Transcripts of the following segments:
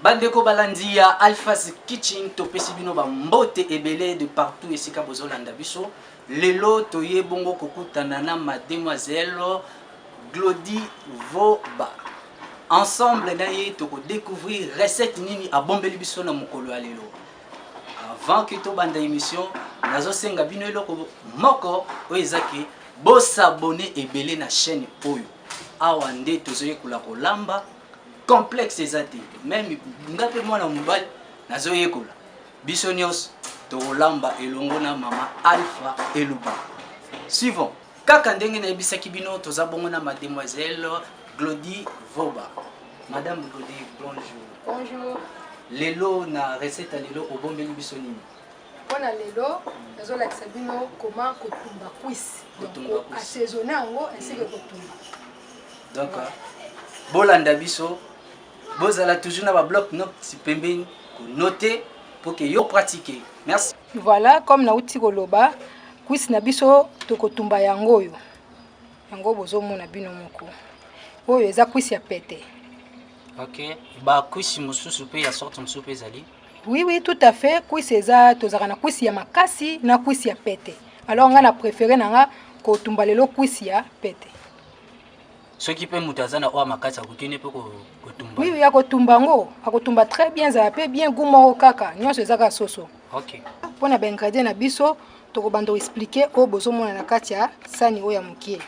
Bandeko balandi ya Alpha's Kitchen topesi bino ba mbote ebele de partout esika bozolanda biso. Lelo toye bongo kokutana na mademoiselle Glody Voba. Ensemble na ye toko découvrir recette nini abombeli biso na mokolo ya lelo. Avant que to banda émission, nazo senga bino eloko moko oyezaki bo s'abonner ebele na chaîne oyo. Awa nde tozoye kula kolamba complexe ezati même ngape mwana mobali nazoye kula biso nyos to lamba elongo na mama Alpha Eluba. Suivant kaka ndenge na ebisaki bino toza bongo na mademoiselle Glody Voba. Madame Glody, bonjour. Bonjour. Lelo na recette lelo obombeli biso nini? Pona lelo nazolakisa bino comment kotumba kwisi. Donc assaisonner yango ainsi que kotumba. Donc bolanda biso bozala toujours na ba bloc note pembeni ko noter pour que yo pratiquer. Merci. Voilà, comme na uti koloba kwisi na biso to kotumba yango yo. Yango bozomona bino moko. Oyo eza kwisi ya pete. OK. Ba kwisi mususu pe ya sorte mususu pe zali. Oui, oui, tout à fait. Kwisi eza tozaka na kwisi ya makasi na kwisi ya pete. Alors nga na préféré nanga kotumba lelo kwisi ya pete. Ce qui peut mutazana o makasi akukine pe kotumba. Oui, oui, akotumba ngo, akotumba très bien, ça peut bien goût kaka, nyonso ezaka soso. OK. Pona ba ingrédients na biso, toko bando expliquer o bozomona na kati ya sani o ya mukie.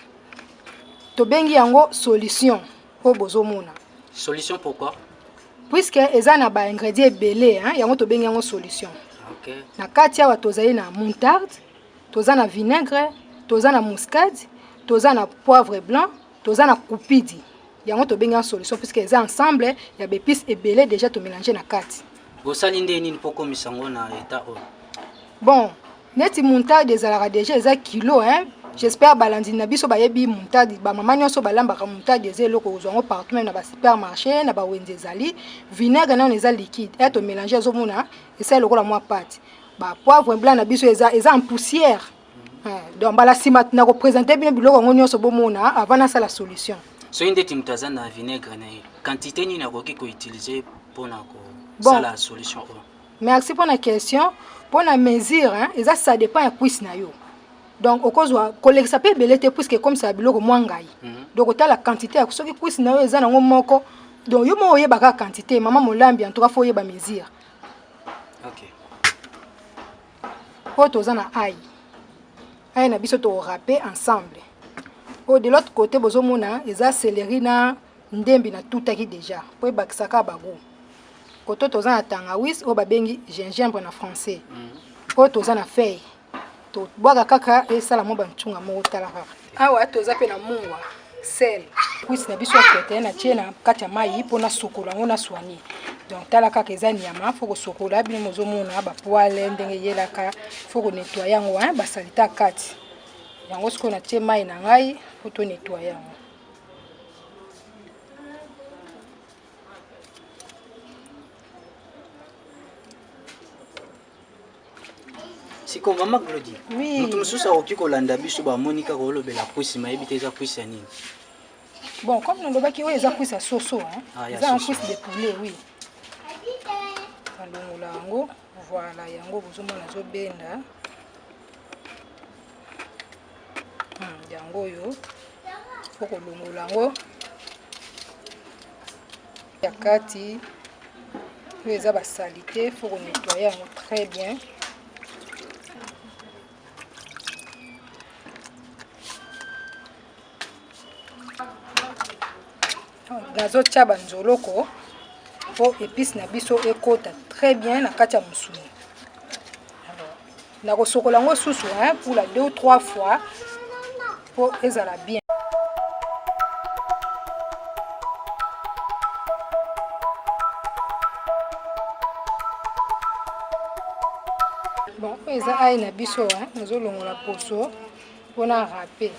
To bengi yango solution o bozomona. Solution pourquoi? Puisque eza na ba ingrédients belé, hein, yango to bengi yango solution. OK. Na kati ya tozali na moutarde, toza na vinaigre, toza na muscade, toza na poivre blanc, toza na kupidi. Yango to bengi solution puisque eza ensemble ya ba épices ebele déjà to mélanger na kati. Bosali nde nini poko misango na état o? Bon, neti moutarde ezalaka déjà eza kilo, hein. J'espère balandi na biso ba yebi moutarde ba mama nyonso balambaka moutarde ezelo ko zongo partout même na ba supermarché na ba wenze ezali. Vinaigre na on eza liquide et to mélanger zomona esa lokola moi pâte. Ba poivre blanc na biso eza en poussière. Donc bala simat na ko présenter bien biloko ngo nyonso bomona avant na la solution. So inde timtaza na vinaigre na quantité ni na koki ko utiliser pour na ko la solution. Merci pour la question. Pour la mesure, hein, ça dépend ya cuisse na yo. Donc au cause collègue ça peut belete puisque comme ça biloko mwangai. Donc autant la quantité ya soki cuisse na yo eza nango moko. Donc yo mo yeba ka quantité, maman molambi en tout cas faut yeba mesure. OK. Po tozana ail. Ail na biso to râper ensemble. Oh, de l'autre côté bozomona eza céleri na ndembi na tutaki déjà. Po bakisaka bago. Koto tozana tangawis o babengi gingembre na français. Po tozana feuille. To boaka kaka e sala mo bantunga mo talaka. Awa toza pe na mungwa, sel. Kwisi na biso pete na tie na kati ya mai pona sokola ngo na soigner. Donc talaka keza nyama faut ko sokola bino mozomona ba poale ndenge yelaka faut ko nettoyer yango hein ba salita kati. Yango siko na tie mai na ngai faut to nettoyer yango. Siko mama Glody. Oui. Mutu mususu oki kolanda biso ba monika ko lobela kwisi mayebi te za kwisi ya nini? Bon, comme nous lobaki o eza kwisi soso hein. Eza un kwisi de poulet, oui. Alongola yango, voilà yango bozomona zo benda. Yango yo. Faut ko longola yango. Ya kati. Eza ba salité, faut ko nettoyer yango très bien. Nazo tia banzoloko po épice na biso ekota très bien na kati ya musuni. Alors, na ko sokola ngo susu hein pour la 2 ou 3 fois pour ezala bien. Bon, eza ai na biso hein, nazo longola poso pona râper.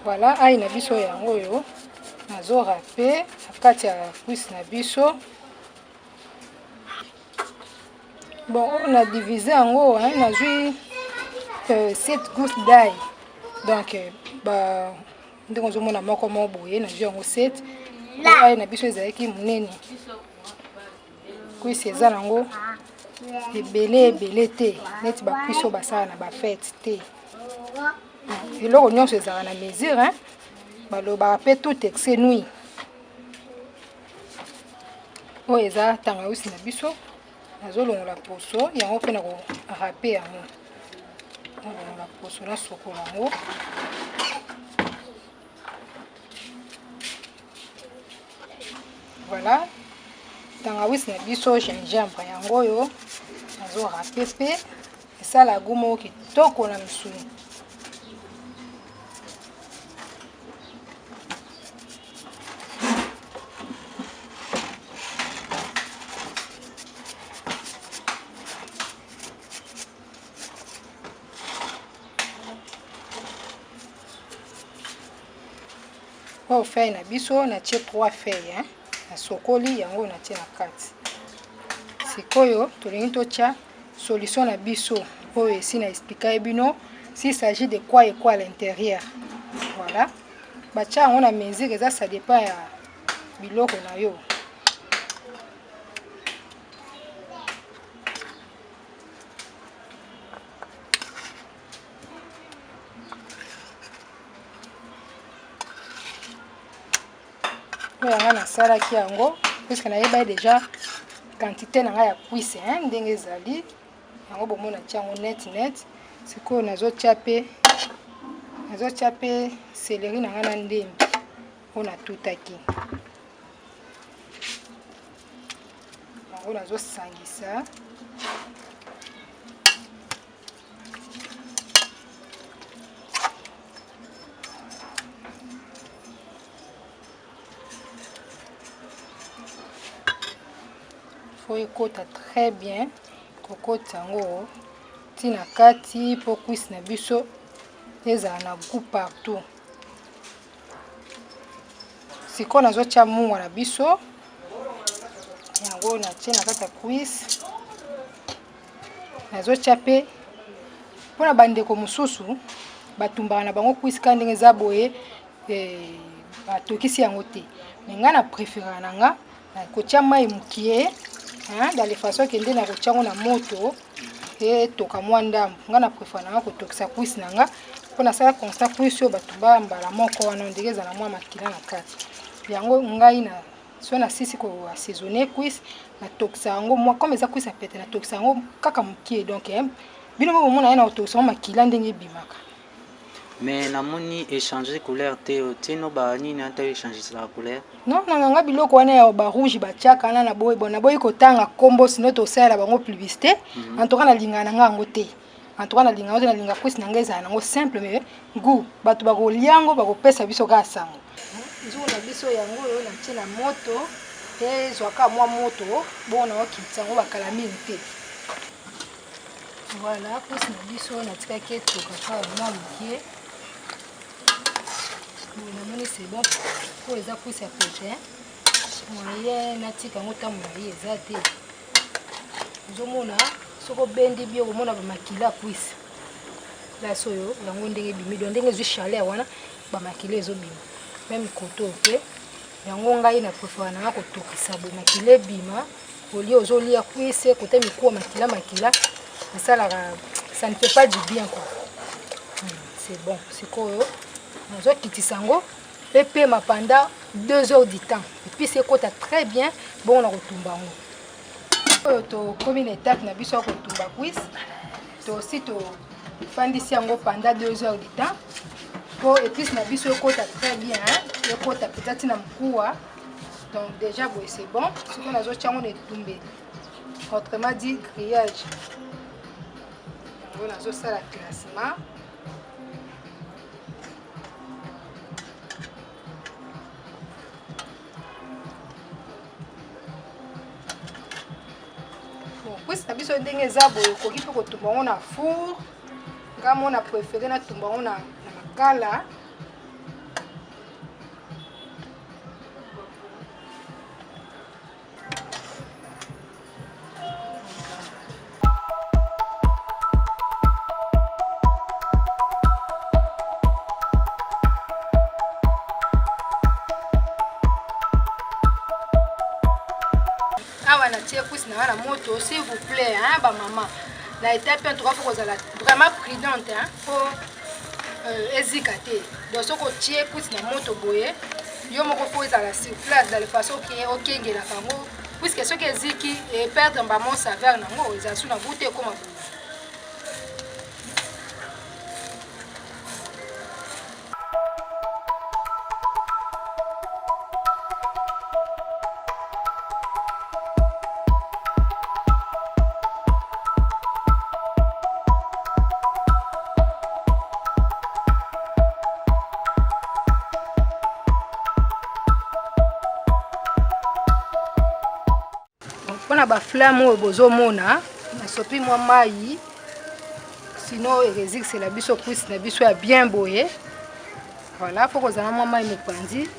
Voilà, aïe na biso yango yo. Nazo râper, kati ya cuisse na biso. Bon, on a divisé en gros, hein, on a joué 7 gousses d'ail. Donc, bah, on a moko boye, on a joué en 7. Là, on a biso ezaki munene. Kuisi eza nango ebele te, neti ba kuisi oyo basala na ba fête te. Eloko nyonso ezala na mesure, hein. Balobaka pe tout excès nuit. Oyo eza tangawisi na biso. Nazolongola poso yango mpe na ko râper yango. La poso na sokola yango. Voilà. Tangawisi na biso gingembre yango oyo nazo râper pe esala gumo kitoko na misuni. Pour faire na biso na tie 3 feuilles, hein. Na sokoli yango na tie na kati. Sikoyo tolingi totia solution na biso oyo esi na expliquer bino s'il s'agit de quoi et quoi à l'intérieur. Voilà. Batia yango na mesure eza ça dépend ya biloko na yo. Yanga na salaki yango puisque nayeba déjà quantité na nga ya cuisse, hein, ndenge ezali yango bomona tia yango net. Sikoyo nazotia pe céleri na nga na ndembi oyo natutaki yango nazosangisa. Faut ekota très bien kokota yango tina kati po cuisse na biso ezala na goût partout. Sikoyo nazotia munga na biso yango natie na kati ya cuisse. Nazotia pe mpona bandeko mosusu batumbaka na bango cuisse ka ndenge eza boye batokisi yango te. Me nga na préférera na nga kotia mai mokie, hein, dans les façons que ndena kotia ngo na moto et toka mwa ndambo. Nga na préférera na nga kotokisa cuisse na nga mpona sala constat cuisse oyo batumba mbala moko wana ndenge ezala mwa makila na kati. Yango ngai na so na sisi ko assaisonner cuisse na tokisa yango mwa comme eza cuisse apete na tokisa yango kaka mokie. Donc bino mo mona na tokisa makila ndenge bimaka. Mais namoni échanger couleur te tino ba nini anta échanger la couleur. Non, nga biloko wana ya ba rouge ba tiaka na boy bona boy ko tanga kombo sino to sala bango publicité. En tout cas na linga na nga ngo te. En tout cas na linga cuisse na ngeza na ngo simple mais goût batu ba ko liango ba ko pesa biso ka sango. Nzungu na biso yango yo na tina moto te zwaka mwa moto bona okitsa ngo bakala mingi te. Voilà, cuisse na biso na tika ke to ka mwa mokie. Bon, c'est bon pour les acouster à péter. Moyen natika ngota moyen ezate. Zomona soko bendi bio mona ba makila cuisse. La soyo yango ndenge bimi do ndenge zu chaleur wana ba makila ezobima. Même koto pe yango ngai na préfère na ko tokisa bo makila bima oli ozolia cuisse côté miko makila ça ne fait pas du bien quoi. C'est bon, c'est quoi? Nous avons quitté sango et puis pendant 2 heures du temps et puis c'est quoi très bien bon on a retomba to comme une étape na biso ko tumba cuisse to aussi to fandisi yango pendant 2 heures du temps pour et puis na biso ko très bien hein ko peut-être na mkuwa donc déjà bon c'est bon ce qu'on a zo chango ne tomber autrement dit grillage on a zo ça la classement. Cuisse na biso ndenge eza boye koki pe kotumba ngo na four nga mona préféré na tumba ngo na makala. awa na tie pusi na moto s'il vous plaît hein ba maman na étape en tout cas pour vraiment prudente hein pour hésiter donc ce que tie pusi na moto boye yo moko faut ezala sur place dans la façon qui est okenge na kango puisque ce que ziki et perdre ba mon saveur nango ezala sous na bouteille comme mpona baflamme oyo bozomona nasopi mwa mai sinon eresixela biso pusi na biso ya bien boye voilà fo kozala mwa mai mopanzi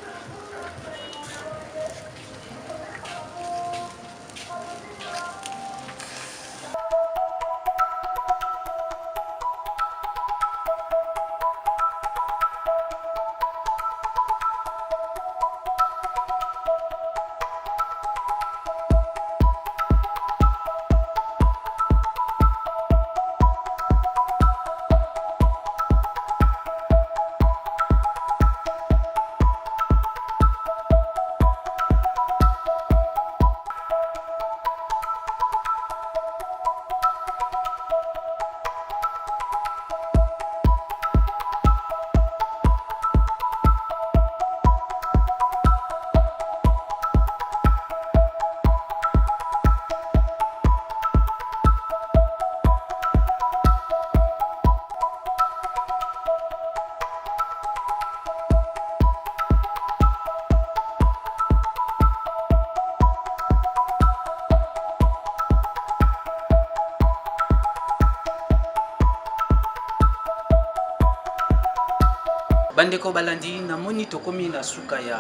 bandeko balandi namoni tokomi na suka ya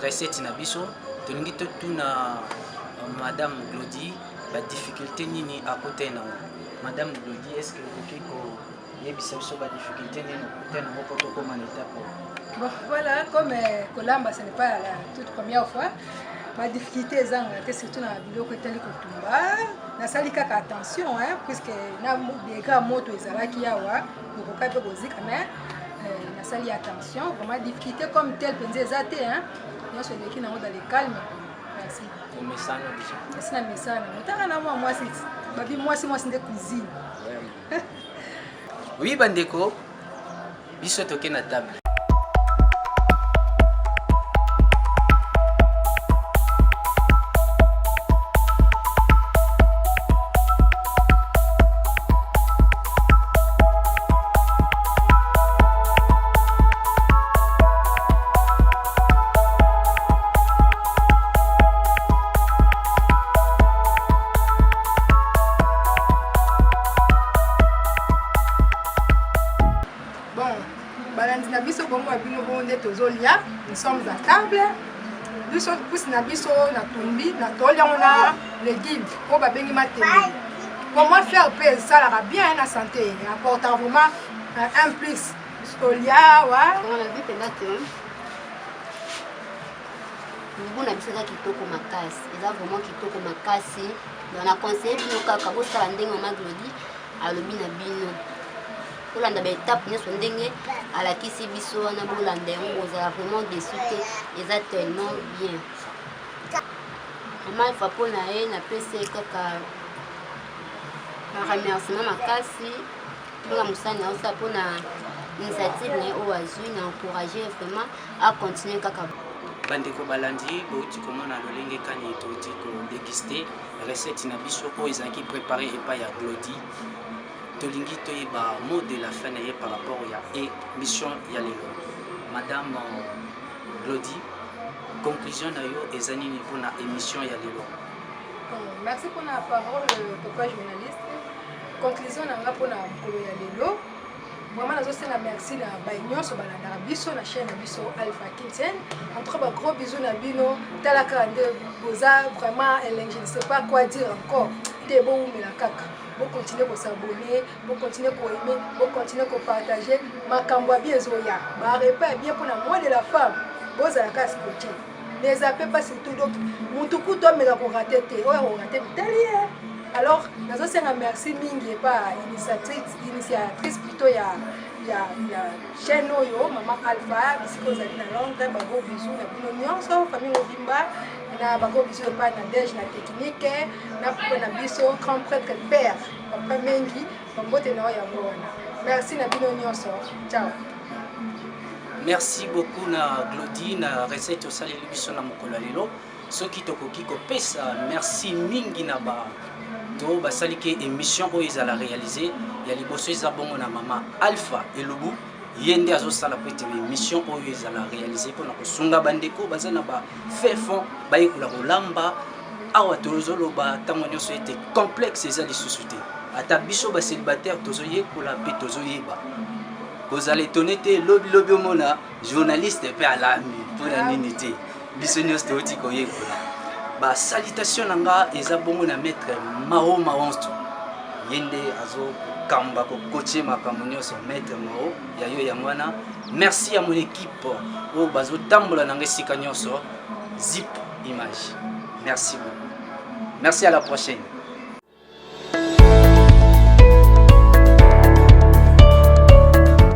recette na biso tolingi totuna madame Glody ba difficulté nini à côté na madame Glody est-ce que vous pouvez yebisa biso ba difficulté nini côté na moko tokoma na étape bon voilà comme kolamba ce n'est pas la toute première fois ma difficulté ezanga te surtout na biloko etali kotumba nasali kaka attention hein puisque na dega moto ezalaki awa okoka pe kozika mais nasali attention vraiment difficulté comme tel penze ezate hein nyonso eleki nango dans le calme merci omesana déjà merci na mesana otanga na mwasi babi mwasi nde cuisine oui bandeko biso toke na table. Nous sommes à table. Nous sommes tous na biso na tumbi na toli on a légumes pour babengi mateli. Comment faire pour ça la bien na santé apporte vraiment un plus. Stolia wa on a vu que là nous na biso za kitoko makasi. Eza vraiment kitoko makasi. On a conseillé bino kaka bo sala ndenge ma Glody alobi na bino. Olanda ba étape nyonso ndenge alakisi biso wana bolanda yango ozala vraiment déçu te eza tellement bien vraiment ifa mpona ye napesi kaka remerciement makasi mpona mosani aosala mpona initiative na ye oyo azwi na encourage vraiment a continuer kaka bandeko balandi bauti komona lolenge kani toti kodéguste recette na biso oyo ezalaki préparé epai ya Glody tolingi toyeba mot de la fin par rapport à émission ya lelo madame Glody conclusion na yo ezanini pour na émission ya lelo. Merci pour la parole papa journaliste conclusion na nga pour na mokolo ya lelo vraiment nazosenga merci na baignoso balandaka biso na chaîne na biso Alpha Kitchen en tout cas gros bisous na bino talaka nde boza vraiment je ne sais pas quoi dire encore te boumela kaka vous continuez à s'abonner, vous continuez à aimer, vous continuez à partager. Ma camboi bien zoya, ma repas bien pour la moi de la femme. Vous avez qu'à scotcher. ne zappez pas surtout. Donc mutuku to mega ko rater te o ko rater tellement. Alors nazosenga merci mingi pa initiatrice plutôt ya chaîne oyo Mama Alpha bisiko zali na Londres ba gros bisous na bino nyonso famille Obimba na ba gros bisous pa na Dej na technique na pour na biso grand prêtre père papa mengi mbote na ya ngona. Merci na bino nyonso. Ciao. Merci beaucoup na Glody na recette osali biso na mokolo lelo soki tokoki kopesa merci mingi na ba to basali ke émission oyo ezala réaliser ya liboso eza bongo na Mama Alpha Elubu yende azosala po ete émission oyo ezala réaliser mpona kosunga bandeko baza na ba fait fond bayekola kolamba awa tozoloba ntango nyonso ete complexe eza lisusu te ata biso bacélibataire tozoyekola mpe tozoyeba kozala étonné te lobi omona journaliste mpe alami mpona nini te biso nyonso toti koyekola ba salutation nanga eza bongo na maître Mao Maonsto yende azo kamba ko coacher makambo nyonso maître Mao ya yo ya mwana. Merci à mon équipe o bazo tambola nanga sika nyonso Zip Image. Merci beaucoup. Merci, à la prochaine.